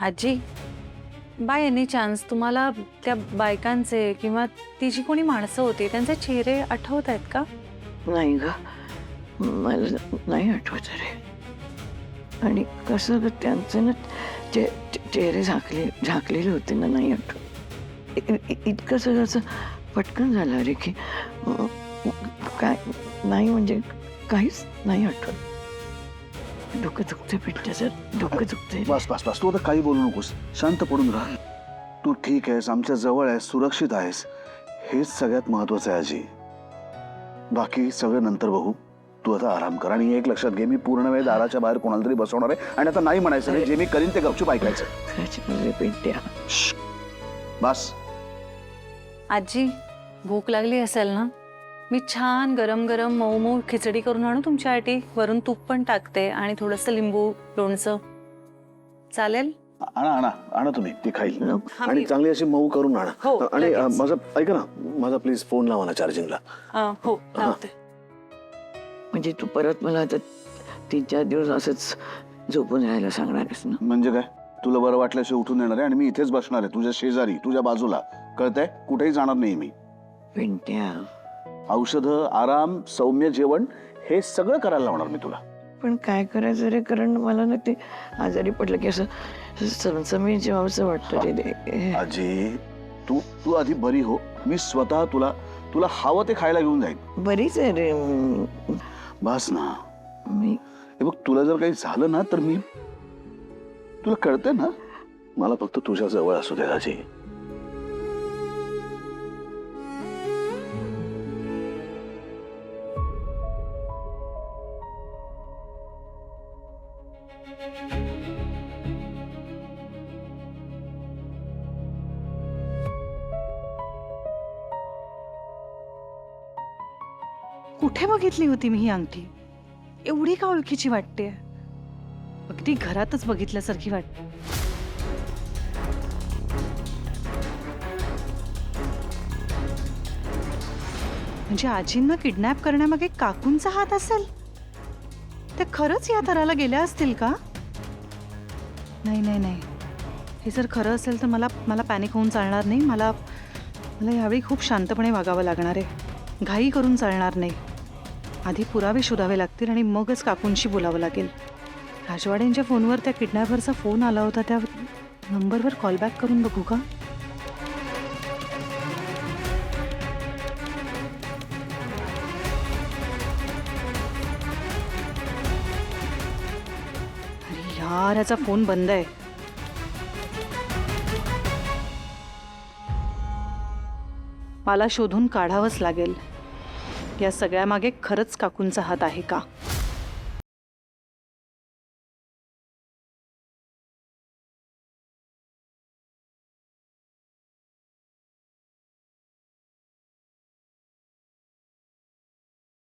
आजी, by any chance तुम्हाला त्या बायकांचे किंवा ती जी कोणी माणसं होती त्यांचे चेहरे आठवत आहेत का? नाही ग, मला नाही आठवत रे. आणि कसं ग त्यांचे ना चेहरे झाकलेले होते ना, नाही आठवत. इतकं सगळं असं पटकन झालं रे की काय नाही, म्हणजे काहीच नाही आठवत. डोकं दुखते पिंट्या, डोकं दुखते. बस बस बस, तू आता काही बोलू नकोस, शांत पडून राहा. तू ठीक आहेस, आमच्या जवळ आहेस, सुरक्षित आहेस, हेच सगळ्यात महत्वाचं आहे आजी. बाकी सगळं नंतर बघू. तू आता आराम कर. आणि एक लक्षात घे, मी पूर्ण वेळ दाराच्या बाहेर कोणाला तरी बसवणार आहे. आणि आता नाही म्हणायचं रे, जे मी करीन ते गपचूप ऐकायचं. पिंट्या बस. आजी, भूक लागली असेल ना? मी छान गरम गरम मऊ मऊ खिचडी करून आणू तुमच्यासाठी. वरून तूप पण टाकते आणि थोडंसं लिंबू लोणचं. चालेल? आणा आणा आणा, तुम्ही ती खाईल. हा, आणि मी- चांगली अशी मऊ करून आणा. हो, आणि लगेच. माझा ऐका ना, माझा प्लीज फोन लावा ना चार्जिंगला. हो, लावते. म्हणजे तू परत मला आता 3-4 दिवस असंच झोपून राहायला सांगणार आहेस ना? म्हणजे काय, तुला बरं वाटल्याशिवाय उठून येणार आहे आणि मी इथेच बसणार आहे, तुझ्या शेजारी, तुझ्या बाजूला. कळतंय? कुठेही जाणार नाही मी. पिंट्या, औषधं, आराम, सौम्य जेवण, हे सगळं करायला लावणार मी तुला. पण काय करायचं रे? कारण मला ना ते आजारी पडलं की असं समसमी जेवावंसं वाटतं रे. आजी, तू आधी बरी हो. मी स्वतः तुला हवं ते खायला घेऊन जाईन. बरीच आहे रे बस ना. मी. हे बघ, तुला जर काही झालं ना तर मी, तुला कळतंय ना, मला फक्त तुझ्या जवळ असू दे आजी. कुठे बघितली होती मी ही अंगठी? एवढी का ओळखीची वाटते? अगदी घरातच बघितल्यासारखी वाटते. म्हणजे आजींना किडनॅप करण्यामागे काकूंचा हात असेल? ते खरंच या थराला गेल्या असतील का? नाही नाही नाही, हे जर खरं असेल तर मला पॅनिक होऊन चालणार नाही. मला यावेळी खूप शांतपणे वागावं लागणार आहे. घाई करून चालणार नाही. आधी पुरावे शोधावे लागतील आणि मगच काकूंशी बोलावं लागेल. राजवाड्यांच्या फोनवर त्या किडनॅपरचा फोन आला होता, त्या नंबरवर कॉलबॅक करून बघू का? अरे यार, याचा फोन बंद आहे. मला शोधून काढावंच लागेल या सगळ्यामागे खरंच काकूंचा हात आहे का?